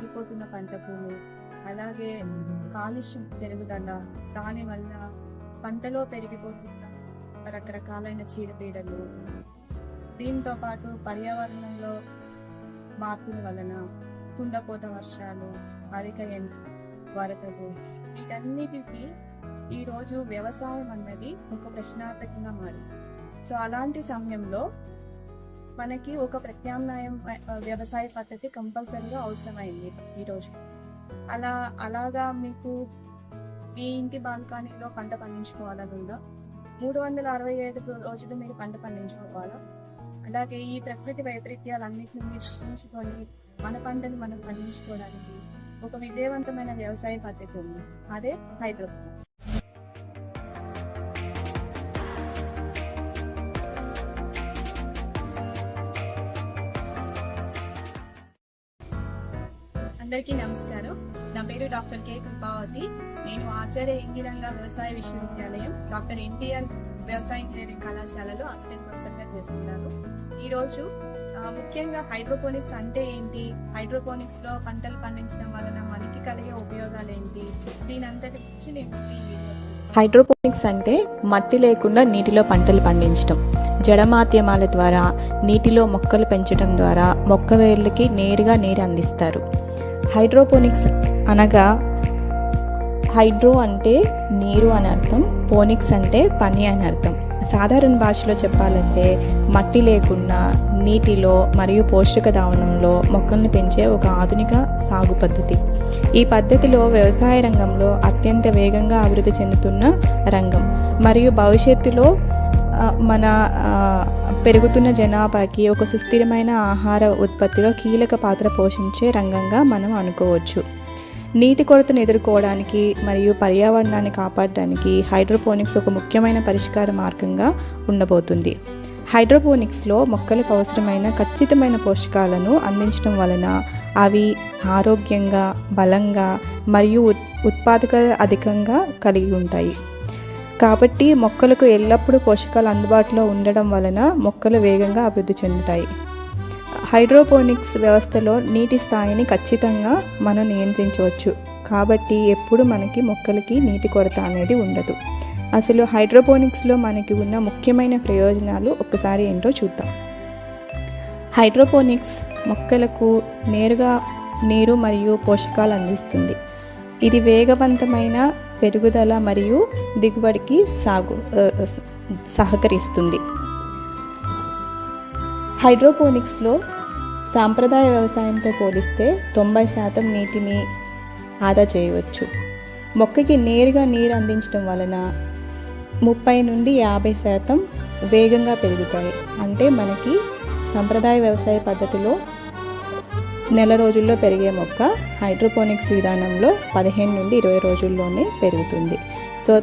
తగ్గిపోతున్న పంట భూమి, అలాగే కాలుష్యం పెరుగుదల, దానివల్ల పంటలో పెరిగిపోతున్న రకరకాలైన చీడపీడలు, దీంతో పాటు పర్యావరణంలో మార్పుల వలన కుండపోత వర్షాలు, అధిక ఎండ, వరదలు, వీటన్నిటికీ ఈరోజు వ్యవసాయం అన్నది ఒక ప్రశ్నార్థకంగా మారింది. సో అలాంటి సమయంలో మనకి ఒక ప్రత్యామ్నాయం వ్యవసాయ పద్ధతి కంపల్సరీగా అవసరమైంది ఈరోజు. అలాగా మీకు మీ ఇంటి బాల్కనీలో పంట పండించుకోవాలని ఉందా? 365 రోజులు మీరు పంట పండించుకోవాలా? అలాగే ఈ ప్రకృతి వైపరీత్యాలన్నింటినీ మీరు సృష్టించుకొని మన పంటను మనం పండించుకోవడానికి ఒక విజయవంతమైన వ్యవసాయ పద్ధతి ఉంది, అదే హైడ్రోపోనిక్స్. అందరికీ నమస్కారం. నా పేరు డాక్టర్ కె కృపావతి. నేను ఆచార్య ఇంగిరంగ వ్యవసాయ విశ్వవిద్యాలయం డాక్టర్ ఎన్టీఆర్ వ్యవసాయ ఇంజనీరింగ్ కళాశాలలో అసిస్టెంట్ ప్రొఫెసర్ గా చేస్తున్నాను. ఈరోజు ముఖ్యంగా హైడ్రోపోనిక్స్ అంటే ఏంటి, హైడ్రోపోనిక్స్ లో పంటలు పండించడం వలన మనకి కలిగే ఉపయోగాలు ఏంటి, దీని అంతటి గురించి నేను హైడ్రోపోనిక్స్ అంటే మట్టి లేకుండా నీటిలో పంటలు పండించడం. జడమాధ్యమాల ద్వారా నీటిలో మొక్కలు పెంచడం ద్వారా మొక్క వేర్లకి నేరుగా నీరు అందిస్తారు. హైడ్రోపోనిక్స్ అనగా హైడ్రో అంటే నీరు అని అర్థం, పోనిక్స్ అంటే పని అని అర్థం. సాధారణ భాషలో చెప్పాలంటే మట్టి లేకుండా నీటిలో మరియు పోషక ద్రావణంలో మొక్కల్ని పెంచే ఒక ఆధునిక సాగు పద్ధతి. ఈ పద్ధతిలో వ్యవసాయ రంగంలో అత్యంత వేగంగా అభివృద్ధి చెందుతున్న రంగం మరియు భవిష్యత్తులో మన పెరుగుతున్న జనాభాకి ఒక సుస్థిరమైన ఆహార ఉత్పత్తిలో కీలక పాత్ర పోషించే రంగంగా మనం అనుకోవచ్చు. నీటి కొరతను ఎదుర్కోవడానికి మరియు పర్యావరణాన్ని కాపాడడానికి హైడ్రోపోనిక్స్ ఒక ముఖ్యమైన పరిష్కార మార్గంగా ఉండబోతుంది. హైడ్రోపోనిక్స్లో మొక్కలకు అవసరమైన ఖచ్చితమైన పోషకాలను అందించడం వలన అవి ఆరోగ్యంగా, బలంగా మరియు ఉత్పాదకత అధికంగా కలిగి ఉంటాయి. కాబట్టి మొక్కలకు ఎల్లప్పుడూ పోషకాలు అందుబాటులో ఉండడం వలన మొక్కలు వేగంగా అభివృద్ధి చెందుతాయి. హైడ్రోపోనిక్స్ వ్యవస్థలో నీటి స్థాయిని ఖచ్చితంగా మనం నియంత్రించవచ్చు. కాబట్టి ఎప్పుడు మనకి మొక్కలకి నీటి కొరత అనేది ఉండదు. అసలు హైడ్రోపోనిక్స్లో మనకి ఉన్న ముఖ్యమైన ప్రయోజనాలు ఒక్కసారి ఏంటో చూద్దాం. హైడ్రోపోనిక్స్ మొక్కలకు నేరుగా నీరు మరియు పోషకాలు అందిస్తుంది. ఇది వేగవంతమైన పెరుగుదల మరియు దిగుబడికి సహకరిస్తుంది. హైడ్రోపోనిక్స్లో సాంప్రదాయ వ్యవసాయంతో పోలిస్తే 90% నీటిని ఆదా చేయవచ్చు. మొక్కకి నేరుగా నీరు అందించడం వలన 30 నుండి 50% వేగంగా పెరుగుతాయి. అంటే మనకి సాంప్రదాయ వ్యవసాయ పద్ధతిలో నెల రోజుల్లో పెరిగే మొక్క హైడ్రోపోనిక్స్ విధానంలో 15 నుండి 20 రోజుల్లోనే పెరుగుతుంది. సో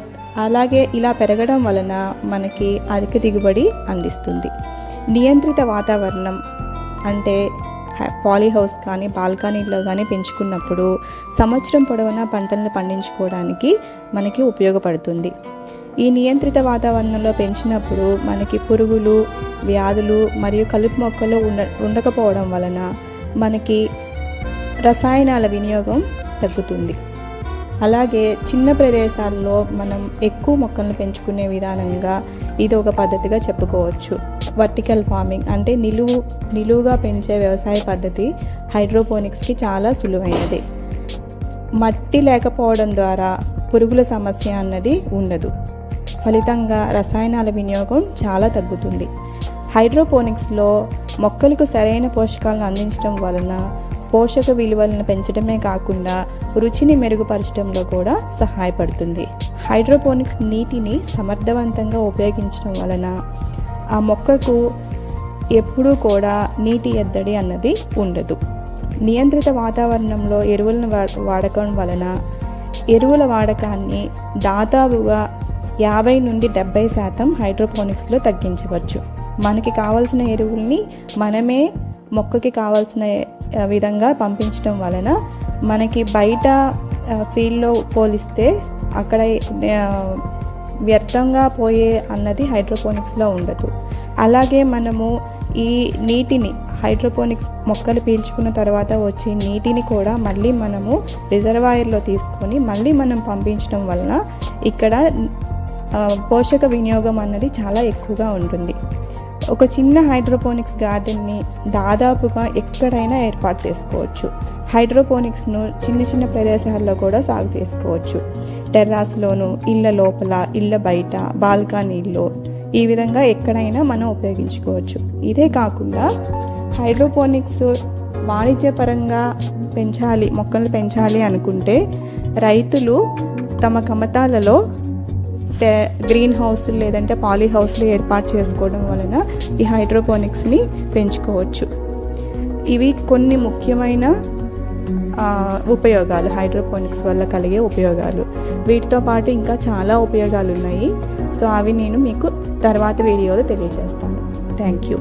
అలాగే ఇలా పెరగడం వలన మనకి అధిక దిగుబడి అందిస్తుంది. నియంత్రిత వాతావరణం అంటే పాలీహౌస్ కానీ బాల్కనీలో కానీ పెంచుకున్నప్పుడు సంవత్సరం పొడవునా పంటలను పండించుకోవడానికి మనకి ఉపయోగపడుతుంది. ఈ నియంత్రిత వాతావరణంలో పెంచినప్పుడు మనకి పురుగులు, వ్యాధులు మరియు కలుపు మొక్కలు ఉండకపోవడం వలన మనకి రసాయనాల వినియోగం తగ్గుతుంది. అలాగే చిన్న ప్రదేశాల్లో మనం ఎక్కువ మొక్కలను పెంచుకునే విధానంగా ఇది ఒక పద్ధతిగా చెప్పుకోవచ్చు. వర్టికల్ ఫార్మింగ్ అంటే నిలువుగా పెంచే వ్యవసాయ పద్ధతి హైడ్రోపోనిక్స్కి చాలా సులువైనది. మట్టి లేకపోవడం ద్వారా పురుగుల సమస్య అన్నది ఉండదు. ఫలితంగా రసాయనాల వినియోగం చాలా తగ్గుతుంది. హైడ్రోపోనిక్స్లో మొక్కలకు సరైన పోషకాలను అందించడం వలన పోషక విలువలను పెంచడమే కాకుండా రుచిని మెరుగుపరచడంలో కూడా సహాయపడుతుంది. హైడ్రోపోనిక్స్ నీటిని సమర్థవంతంగా ఉపయోగించడం వలన ఆ మొక్కకు ఎప్పుడూ కూడా నీటి ఎద్దడి అన్నది ఉండదు. నియంత్రిత వాతావరణంలో ఎరువులను వాడకం వలన ఎరువుల వాడకాన్ని దాదాపుగా 50 నుండి 70% హైడ్రోపోనిక్స్లో తగ్గించవచ్చు. మనకి కావాల్సిన ఎరువుల్ని మనమే మొక్కకి కావాల్సిన విధంగా పంపించడం వలన మనకి బయట ఫీల్డ్లో పోలిస్తే అక్కడ వ్యర్థంగా పోయే అన్నది హైడ్రోపోనిక్స్లో ఉండదు. అలాగే మనము ఈ నీటిని హైడ్రోపోనిక్స్ మొక్కలు పీల్చుకున్న తర్వాత వచ్చే నీటిని కూడా మళ్ళీ మనము రిజర్వాయర్లో తీసుకొని మళ్ళీ మనం పంపించడం వలన ఇక్కడ పోషక వినియోగం అన్నది చాలా ఎక్కువగా ఉంటుంది. ఒక చిన్న హైడ్రోపోనిక్స్ గార్డెన్ని దాదాపుగా ఎక్కడైనా ఏర్పాటు చేసుకోవచ్చు. హైడ్రోపోనిక్స్ను చిన్న చిన్న ప్రదేశాల్లో కూడా సాగు చేసుకోవచ్చు. టెర్రాస్లోను, ఇళ్ళ లోపల, ఇళ్ళ బయట, బాల్కనీల్లో, ఈ విధంగా ఎక్కడైనా మనం ఉపయోగించుకోవచ్చు. ఇదే కాకుండా హైడ్రోపోనిక్స్ వాణిజ్యపరంగా మొక్కలు పెంచాలి అనుకుంటే రైతులు తమ కమతాలలో గ్రీన్ హౌస్లు లేదంటే పాలీ హౌస్లు ఏర్పాటు చేసుకోవడం వలన ఈ హైడ్రోపోనిక్స్ని పెంచుకోవచ్చు. ఇవి కొన్ని ముఖ్యమైన ఉపయోగాలు, హైడ్రోపోనిక్స్ వల్ల కలిగే ఉపయోగాలు. వీటితో పాటు ఇంకా చాలా ఉపయోగాలు ఉన్నాయి. సో అవి నేను మీకు తర్వాత వీడియోలో తెలియజేస్తాను. Thank you.